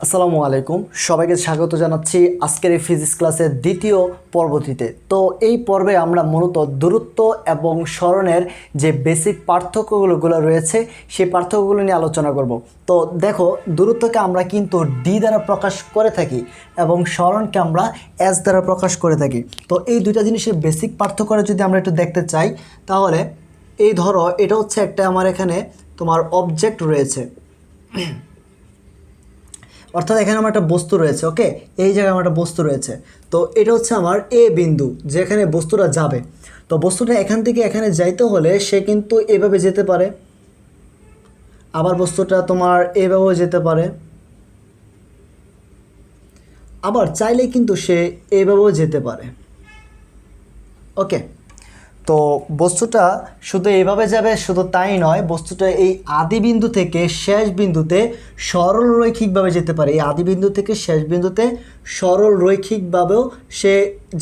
আসসালামু আলাইকুম, সবাইকে স্বাগত জানাচ্ছি আজকের এই ফিজিক্স ক্লাসের দ্বিতীয় পর্বটিতে। তো এই পর্বে আমরা মূলত দূরত্ব এবং সরণের যে বেসিক পার্থক্যগুলো রয়েছে সেই পার্থক্যগুলো নিয়ে আলোচনা করব। তো দেখো, দূরত্বকে আমরা কিন্তু ডি দ্বারা প্রকাশ করে থাকি এবং সরণকে আমরা এস দ্বারা প্রকাশ করে থাকি। তো এই দুইটা জিনিসের বেসিক পার্থক্যটা যদি আমরা একটু দেখতে চাই, তাহলে এই ধরো, এটা হচ্ছে একটা আমার এখানে তোমার অবজেক্ট রয়েছে, অর্থাৎ এখানে আমার একটা বস্তু রয়েছে। ওকে, এই জায়গায় আমার একটা বস্তু রয়েছে। তো এটা হচ্ছে আমার এ বিন্দু, যেখানে বস্তুটা যাবে। তো বস্তুটা এখান থেকে এখানে যাইতে হলে সে কিন্তু এভাবে যেতে পারে, আবার বস্তুটা তোমার এভাবেও যেতে পারে, আবার চাইলে কিন্তু সে এভাবেও যেতে পারে। ওকে, তো বস্তুটা শুধু এইভাবে যাবে, শুধু তাই নয়, বস্তুটা এই আদি বিন্দু থেকে শেষ বিন্দুতে সরল রৈখিকভাবে যেতে পারে। এই আদি বিন্দু থেকে শেষ বিন্দুতে সরল রৈখিকভাবেও সে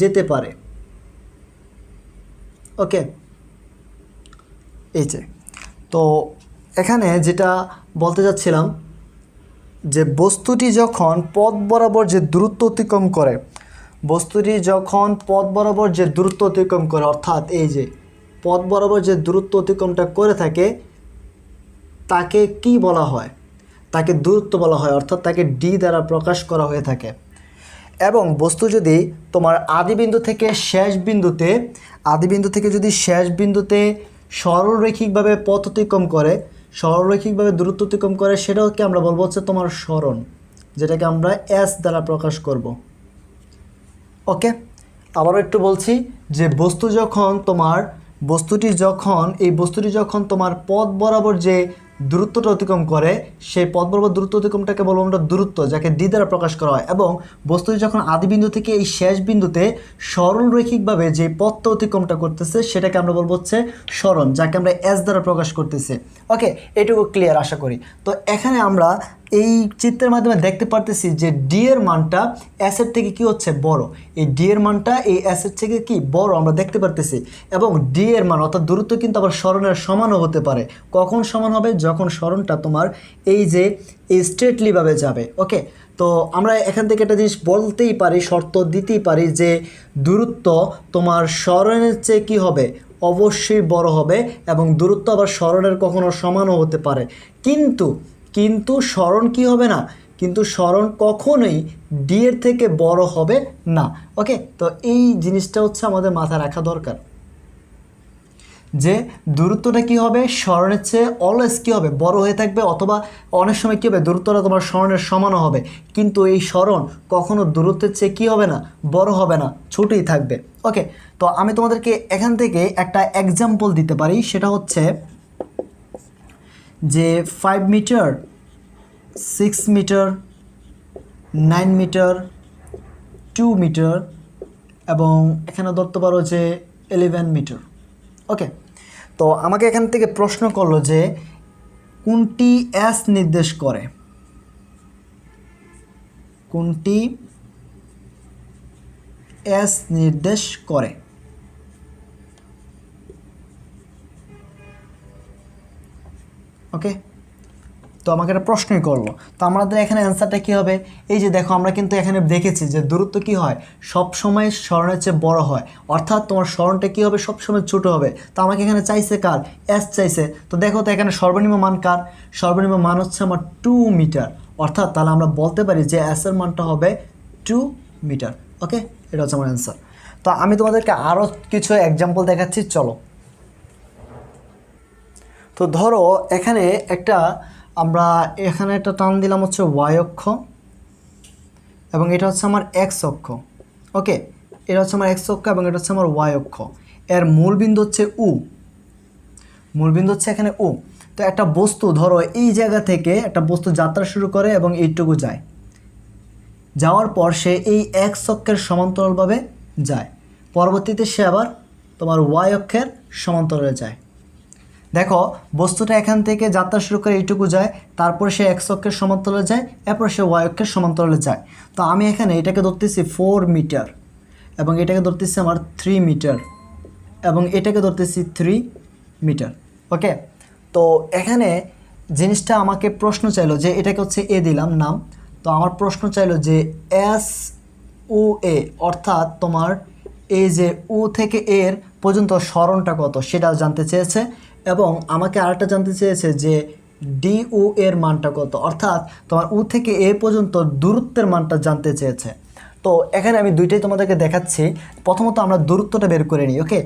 যেতে পারে। ওকে, এই যে, তো এখানে যেটা বলতে যাচ্ছিলাম, যে বস্তুটি যখন পথ বরাবর যে দূরত্ব অতিক্রম করে, বস্তুটি যখন পথ বরাবর যে দূরত্ব অতিক্রম করে, অর্থাৎ এই যে পথ বরাবর যে দূরত্ব অতিক্রমটা করে থাকে, তাকে কি বলা হয়? তাকে দূরত্ব বলা হয়, অর্থাৎ তাকে ডি দ্বারা প্রকাশ করা হয়ে থাকে। এবং বস্তু যদি তোমার আদিবিন্দু থেকে শেষ বিন্দুতে, আদিবিন্দু থেকে যদি শেষ বিন্দুতে সরলরৈখিকভাবে পথ অতিক্রম করে, সরলরৈখিকভাবে দূরত্ব অতিক্রম করে, সেটাকে আমরা বলবো হচ্ছে তোমার সরণ, যেটাকে আমরা এস দ্বারা প্রকাশ করব। ওকে, আবারও একটু বলছি, যে এই বস্তুটি যখন তোমার পথ বরাবর যে দূরত্বটা অতিক্রম করে, সেই পথ বরাবর দূরত্ব অতিক্রমটাকে বলবো আমরা দূরত্ব, যাকে ডি দ্বারা প্রকাশ করা হয়। এবং বস্তুটি যখন আদিবিন্দু থেকে এই শেষ বিন্দুতে সরল রৈখিকভাবে যে পথটা অতিক্রমটা করতেছে, সেটাকে আমরা বলবো হচ্ছে সরণ, যাকে আমরা এস দ্বারা প্রকাশ করতেছি। ওকে, এটুকু ক্লিয়ার আশা করি। তো এখানে আমরা এই চিত্রের মাধ্যমে দেখতে পারতেছি যে ডি এর মানটা এস এর থেকে কি হচ্ছে বড়। এই ডি এর মানটা এই এস এর থেকে কি বড় আমরা দেখতে পারতেছি। এবং ডি এর মান অর্থাৎ দূরত্ব কিন্তু আবার সরণের সমানও হতে পারে। কখন সমান হবে? যখন সরণটা তোমার এই যে এই স্ট্রেটলিভাবে যাবে। ওকে, তো আমরা এখান থেকে একটা জিনিস বলতেই পারি, শর্ত দিতেই পারি, যে দূরত্ব তোমার সরণের চেয়ে কি হবে? অবশ্যই বড় হবে। এবং দূরত্ব আবার সরণের কখনো সমানও হতে পারে। কিন্তু সরণ কি হবে না? কিন্তু সরণ কখনোই ডি এর থেকে বড় হবে না। ওকে, তো এই জিনিসটা হচ্ছে আমাদের মাথায় রাখা দরকার, যে দূরত্বটা কি হবে? সরণের চেয়ে অলওয়েজ কী হবে? বড় হয়ে থাকবে, অথবা অনেক সময় কী হবে? দূরত্বটা তোমার সরণের সমানও হবে। কিন্তু এই সরণ কখনো দূরত্বের চেয়ে কী হবে না? বড় হবে না, ছোটই থাকবে। ওকে, তো আমি তোমাদেরকে এখান থেকে একটা এক্সাম্পল দিতে পারি, সেটা হচ্ছে যে 5 মিটার, 6 মিটার, 9 মিটার, 2 মিটার, এবং এখানে ধরতে পারো যে 11 মিটার। ওকে, তো আমাকে এখান থেকে প্রশ্ন করলো যে কোনটি এস নির্দেশ করে, কোনটি এস নির্দেশ করে। ওকে, তো আমাকে একটা প্রশ্নই করলো। তো আমাদের এখানে অ্যান্সারটা কী হবে? এই যে দেখো, আমরা কিন্তু এখানে দেখেছি যে দূরত্ব কি হয়? সবসময় সরণের চেয়ে বড় হয়, অর্থাৎ তোমার সরণটা কী হবে? সবসময় ছোটো হবে। তো আমাকে এখানে চাইছে কার? এস চাইছে। তো দেখো, তো এখানে সর্বনিম্ন মান কার? সর্বনিম্ন মান হচ্ছে আমার 2 মিটার। অর্থাৎ তাহলে আমরা বলতে পারি যে এস এর মানটা হবে 2 মিটার। ওকে, এটা হচ্ছে আমার অ্যান্সার। তো আমি তোমাদেরকে আরও কিছু এক্সাম্পল দেখাচ্ছি, চলো। তো ধরো এখানে আমরা এখানে একটা টান দিলাম হচ্ছে ওয়াই অক্ষ, এবং এটা হচ্ছে আমার এক্স অক্ষ। ওকে, এটা হচ্ছে আমার এক্স অক্ষ এবং এটা হচ্ছে আমার ওয়াই অক্ষ। এর মূলবিন্দু হচ্ছে মূলবিন্দু হচ্ছে এখানে উ। তো একটা বস্তু ধরো এই জায়গা থেকে একটা বস্তু যাত্রা শুরু করে এবং এইটুকু যায়, যাওয়ার পর সে এই এক্স অক্ষের সমান্তরালভাবে যায়, পরবর্তীতে সে আবার তোমার ওয়াই অক্ষের সমান্তরালে যায়। দেখো, বস্তুটা এখান থেকে যাত্রা শুরু করে এইটুকু যায়, তারপর সে এক্স অক্ষের সমান্তরালে যায়, এরপর সে ওয়াই অক্ষের সমান্তরালে যায়। তো আমি এখানে এটাকে ধরতেছি 4 মিটার, এবং এটাকে ধরতেছি আমার 3 মিটার, এবং এটাকে ধরতেছি 3 মিটার। ওকে, তো এখানে জিনিসটা আমাকে প্রশ্ন চাইলো যে এটাকে হচ্ছে এ দিলাম নাম, তো আমার প্রশ্ন চাইলো যে এস ও এ অর্থাৎ তোমার এই যে ও থেকে এর পর্যন্ত সরণটা কত সেটা জানতে চেয়েছে, এবং আমাকে আরেকটা জানতে চেয়েছে যে ডি ও এর মানটা কত, অর্থাৎ তোমার ও থেকে এ পর্যন্ত দূরত্বের মানটা জানতে চেয়েছে। তো এখানে আমি দুইটাই তোমাদেরকে দেখাচ্ছি। প্রথমত আমরা দূরত্বটা বের করে নিই। ওকে,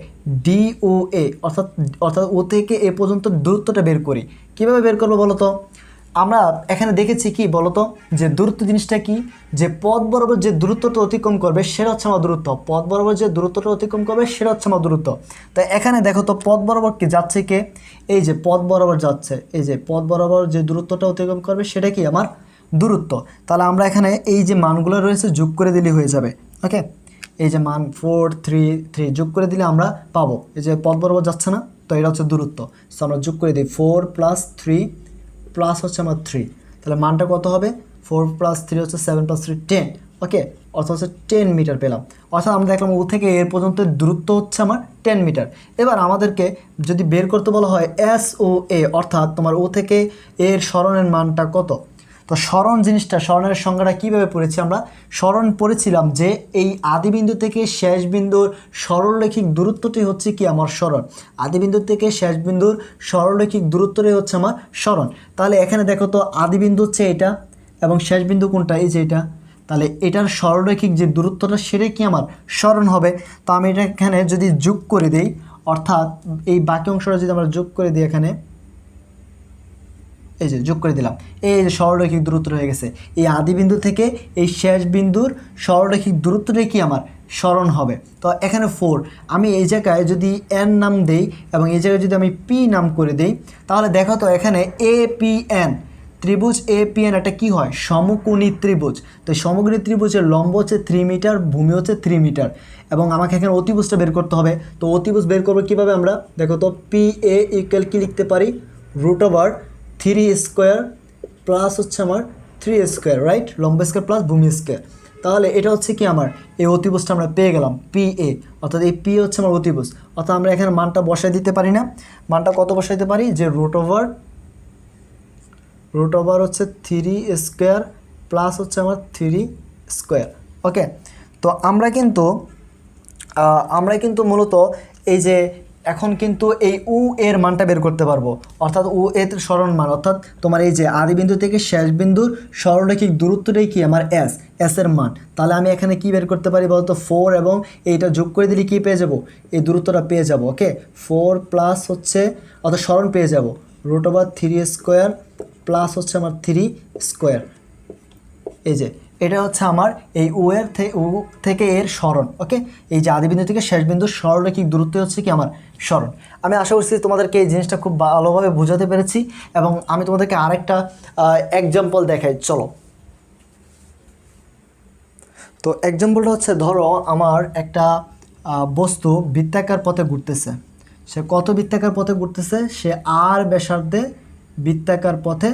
ডি ও এ অর্থাৎ অর্থাৎ ও থেকে এ পর্যন্ত দূরত্বটা বের করি। কীভাবে বের করবো বলো তো? আমরা এখানে দেখেছি কি বলতো, যে দূরত্ব জিনিসটা কি, যে পথ বরাবর যে দূরত্বটা অতিক্রম করবে সেটা হচ্ছে আমার দূরত্ব। পথ বরাবর যে দূরত্বটা অতিক্রম করবে সেটা হচ্ছে আমার দূরত্ব। তো এখানে দেখো তো পথ বরাবর কি যাচ্ছে, কে? এই যে পথ বরাবর যাচ্ছে, এই যে পথ বরাবর যে দূরত্বটা অতিক্রম করবে সেটা কি আমার দূরত্ব। তাহলে আমরা এখানে এই যে মানগুলো রয়েছে যোগ করে দিলে হয়ে যাবে। ওকে, এই যে মান 4 3 3 যোগ করে দিলে আমরা পাবো, এই যে পথ বরাবর যাচ্ছে না, তো এটা হচ্ছে দূরত্ব। সো আমরা যোগ করে দিই 4 + 3 প্লাস হচ্ছে আমার 3, তাহলে মানটা কত হবে? 4 + 3 হচ্ছে 7 + 3 10। ওকে, অর্থাৎ হচ্ছে 10 মিটার পেলাম। অর্থাৎ আমরা দেখলাম ও থেকে এর পর্যন্ত দূরত্ব হচ্ছে আমার 10 মিটার। এবার আমাদেরকে যদি বের করতে বলা হয় এস ও এ অর্থাৎ তোমার ও থেকে এর সরণের মানটা কত। তো সরণ জিনিসটা, সরণের সংজ্ঞাটা কীভাবে পড়েছি আমরা? সরণ পড়েছিলাম যে এই আদিবিন্দু থেকে শেষ বিন্দুর সরলরৈখিক দূরত্বটি হচ্ছে কি আমার সরণ। আদিবিন্দু থেকে শেষ বিন্দুর সরলরৈখিক দূরত্বটাই হচ্ছে আমার সরণ। তাহলে এখানে দেখো তো আদিবিন্দু হচ্ছে এটা এবং শেষ বিন্দু কোনটা, এই যে এটা। তাহলে এটার সরলরৈখিক যে দূরত্বটা সেটাই কি আমার সরণ হবে। তো আমি এটা এখানে যদি যোগ করে দিই, অর্থাৎ এই বাকি অংশটা যদি আমরা যোগ করে দিই, এখানে এই যে যোগ করে দিলাম, এই যে সরলরৈখিক দূরত্ব হয়ে গেছে। এই আদিবিন্দু থেকে এই শেষ বিন্দুর সরলরৈখিক দূরত্বটাই কি আমার সরণ হবে। তো এখানে 4, আমি এই জায়গায় যদি এন নাম দেই এবং এই জায়গায় যদি আমি পি নাম করে দেই, তাহলে দেখো তো এখানে এপিএন ত্রিভুজ এপিএন একটা কি হয়, সমকোণী ত্রিভুজ। তো সমকোণী ত্রিভুজের লম্ব হচ্ছে 3 মিটার, ভূমি হচ্ছে 3 মিটার, এবং আমাকে এখানে অতিভুজটা বের করতে হবে। তো অতিভুজ বের করবো কীভাবে আমরা? দেখো তো পি এ ইকুয়াল কি লিখতে পারি, √3² প্লাস হচ্ছে আমার 3², রাইট? লম্ব স্কোয়ার প্লাস ভূমি স্কোয়ার। তাহলে এটা হচ্ছে কি আমার এই অতিভুজটা আমরা পেয়ে গেলাম পি এ, অর্থাৎ এই পি হচ্ছে আমার অতিভুজ। অর্থাৎ আমরা এখানে মানটা বসাই দিতে পারি না। মানটা কত বসাইতে পারি, যে √√, হচ্ছে 3² প্লাস হচ্ছে আমার 3²। ওকে, তো আমরা কিন্তু মূলত এই যে এখন কিন্তু এই উ এর মানটা বের করতে পারবো, অর্থাৎ উ এর সরণ মান, অর্থাৎ তোমার এই যে আদিবিন্দু থেকে শেষ বিন্দুর সরলরৈখিক দূরত্বটাই কি আমার এস এর মান। তাহলে আমি এখানে কি বের করতে পারি বলতো, 4 এবং এইটা যোগ করে দিলে কি পেয়ে যাব, এই দূরত্বটা পেয়ে যাব। ওকে, 4 প্লাস হচ্ছে অর্থাৎ সরণ পেয়ে যাব √3² প্লাস হচ্ছে আমার 3²। এই যে এটা হচ্ছে আমার এই ও থেকে এর সরণ। ওকে, এই যে আদিবিন্দু থেকে শেষ বিন্দুর সরলরৈখিক দূরত্ব হচ্ছে কি আমার সরণ। আমি আশা করছি তোমাদেরকে এই জিনিসটা খুব ভালোভাবে বোঝাতে পেরেছি, এবং আমি তোমাদেরকে আরেকটা এক্সাম্পল দেখাই, চলো। তো এক্সাম্পলটা হচ্ছে, ধরো আমার একটা বস্তু বৃত্তাকার পথে ঘুরতেছে। সে কত বৃত্তাকার পথে ঘুরতেছে? সে আর ব্যাসার্ধে বৃত্তাকার পথে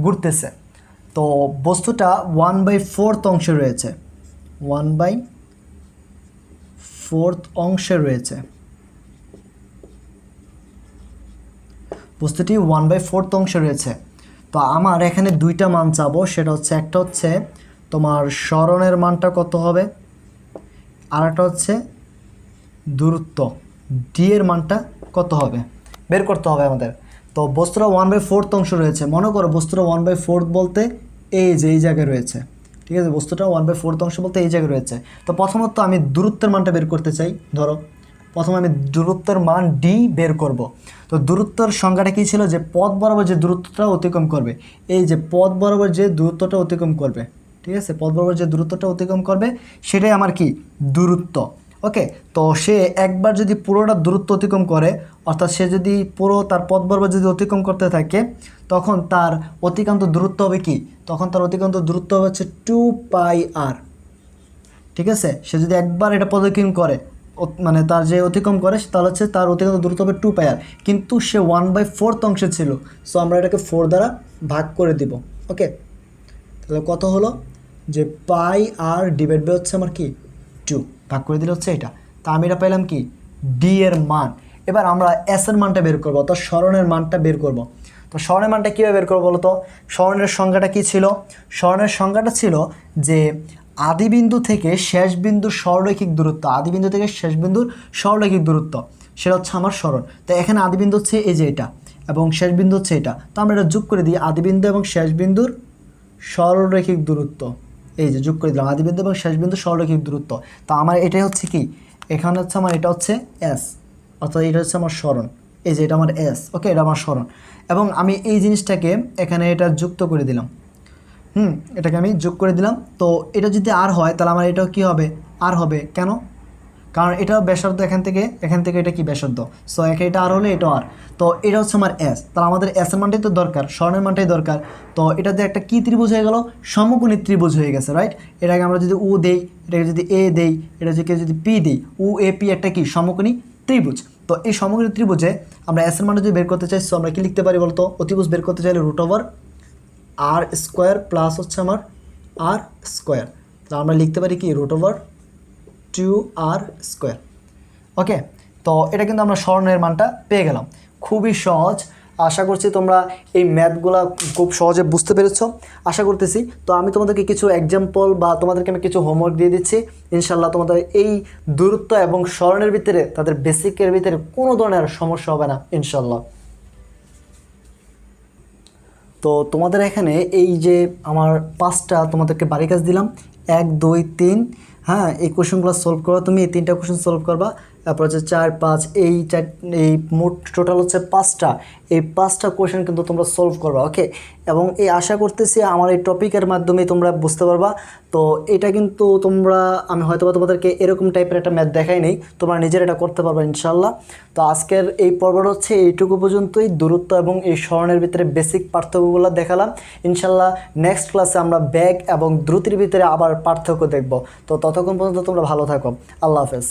ঘুরতেছে। তো বস্তুটা 1/4 অংশে রয়েছে, 1/4 অংশে রয়েছে। বস্তুটি 1/4 অংশে রয়েছে। তো আমার এখানে দুইটা মান চাবো, সেটা হচ্ছে একটা হচ্ছে তোমার সরণের মানটা কত হবে, আর একটা হচ্ছে দূরত্ব ডি এর মানটা কত হবে বের করতে হবে আমাদের। তো বস্তুটা 1/4 অংশ রয়েছে। মনে করো বস্তুটা 1/4 বলতে এই যে এই জায়গায় রয়েছে, ঠিক আছে? বস্তুটা 1/4 অংশ বলতে এই জায়গায় রয়েছে। তো প্রথমত আমি দূরত্বের মানটা বের করতে চাই। ধরো প্রথমে আমি দূরত্বের মান ডি বের করব। তো দূরত্বের সংজ্ঞাটা কী ছিল, যে পথ বরাবর যে দূরত্বটা অতিক্রম করবে, এই যে পথ বরাবর যে দূরত্বটা অতিক্রম করবে, ঠিক আছে? পথ বরাবর যে দূরত্বটা অতিক্রম করবে সেটাই আমার কি দূরত্ব। ওকে, তো সে একবার যদি পুরোটা দূরত্ব অতিক্রম করে, অর্থাৎ সে যদি পুরো তার পথ বরাবর যদি অতিক্রম করতে থাকে, তখন তার অতিক্রান্ত দূরত্ব হবে কি, তখন তার অতিক্রান্ত দূরত্ব হচ্ছে 2πr, ঠিক আছে? সে যদি একবার এটা প্রদক্ষিণ করে, মানে তার যে অতিক্রম করে, তাহলে হচ্ছে তার অতিক্রান্ত দূরত্ব হবে 2πr, কিন্তু সে 1/4 অংশে ছিল। সো আমরা এটাকে 4 দ্বারা ভাগ করে দিব। ওকে, তাহলে কত হলো, যে πr ডিভাইড বাই হচ্ছে আমার কি 2, ভাগ করে দিলে হচ্ছে এটা। তা আমি এটা পেলাম কি ডি এর মান। এবার আমরা এস এর মানটা বের করবো, অর্থাৎ সরণের মানটা বের করব। তো স্মরণের মানটা কীভাবে বের করবো বলো তো? স্মরণের সংখ্যাটা কী ছিল? স্মরণের সংখ্যাটা ছিল যে আদিবিন্দু থেকে শেষ বিন্দুর সরলরৈখিক দূরত্ব, আদিবিন্দু থেকে শেষ বিন্দুর সরলরৈখিক দূরত্ব, সেটা হচ্ছে আমার স্মরণ। তো এখানে আদিবিন্দু হচ্ছে এই যে এটা এবং শেষ বিন্দু হচ্ছে এটা, তো আমরা এটা যোগ করে দিই, আদিবিন্দু এবং শেষ বিন্দুর সরলরৈখিক দূরত্ব। এই যে যোগ করে দিলাম আদিবিন্দু এবং শেষ বিন্দু সরলরৈখিক দূরত্ব। তো আমার এটাই হচ্ছে কি, এখানে হচ্ছে আমার এটা হচ্ছে এস, অর্থাৎ এটা হচ্ছে আমার স্মরণ। এই যে এটা আমার এস, ওকে, এটা আমার স্মরণ। এবং আমি এই জিনিসটাকে এখানে এটা যুক্ত করে দিলাম, এটাকে আমি যোগ করে দিলাম। তো এটা যদি আর হয় তাহলে আমার এটাও কী হবে, আর হবে। কেন? কারণ এটাও ব্যাসার্ধ, এখান থেকে এটা কি ব্যাসার্ধ, সো এটা আর হলে এটাও আর। তো এটা হচ্ছে আমার এস, তাহলে আমাদের এস এর মানটাই তো দরকার, স্মরণের মানটাই দরকার। তো এটাতে একটা কী ত্রিভুজ হয়ে গেল, সমকোণী ত্রিভুজ হয়ে গেছে, রাইট? এটাকে আমরা যদি উ দেই, এটাকে যদি এ দেই, এটা যদি পি দিই, উ এ পি একটা কি সমকোণী ত্রিভুজ। তো এই সমকোণী ত্রিভুজে আমরা এস এর মানটা যদি বের করতে চাই, সো আমরা কি লিখতে পারি বলতো? অতিভুজ বের করতে চাইলে √আর স্কোয়ার প্লাস হচ্ছে আমার আর স্কোয়ার, তো আমরা লিখতে পারি কি √2r স্কোয়ার। ওকে, তো এটা কিন্তু আমরা স্মরণের মানটা পেয়ে গেলাম। খুবই সহজ, আশা করছি তোমরা এই ম্যাথগুলা খুব সহজে বুঝতে পেরেছো, আশা করতেছি। তো আমি তোমাদেরকে কিছু এক্সাম্পল বা তোমাদেরকে আমি কিছু হোমওয়ার্ক দিয়ে দিচ্ছি, ইনশাল্লাহ তোমাদের এই দূরত্ব এবং স্মরণের ভিতরে, তাদের বেসিকের ভিতরে কোনো ধরনের সমস্যা হবে না ইনশাল্লাহ। তো তোমাদের এখানে এই যে আমার 5টা তোমাদেরকে বাড়ি কাজ দিলাম, 1 2 3, হ্যাঁ, এই কোশ্চেনগুলো সলভ করবা তুমি, এই 3টা কোশ্চেন সলভ করবা। তারপর হচ্ছে 4 5, এই মোট টোটাল হচ্ছে 5টা, এই 5টা কোশ্চেন কিন্তু তোমরা সলভ করবা, ওকে। এবং এই আশা করতেছি আমার এই টপিকের মাধ্যমে তোমরা বুঝতে পারবা। তো এটা কিন্তু তোমরা, আমি হয়তো তোমাদেরকে এরকম টাইপের একটা ম্যাথ দেখাই নেই, তোমরা নিজের এটা করতে পারবা ইনশাল্লাহ। তো আজকের এই পর্বটা হচ্ছে এইটুকু পর্যন্তই, দূরত্ব এবং এই স্মরণের ভিতরে বেসিক পার্থক্যগুলো দেখালাম। ইনশাল্লাহ নেক্সট ক্লাসে আমরা বেগ এবং দ্রুতির ভিতরে আবার পার্থক্য দেখব। তো ততক্ষণ পর্যন্ত তোমরা ভালো থাকো, আল্লাহ হাফেজ।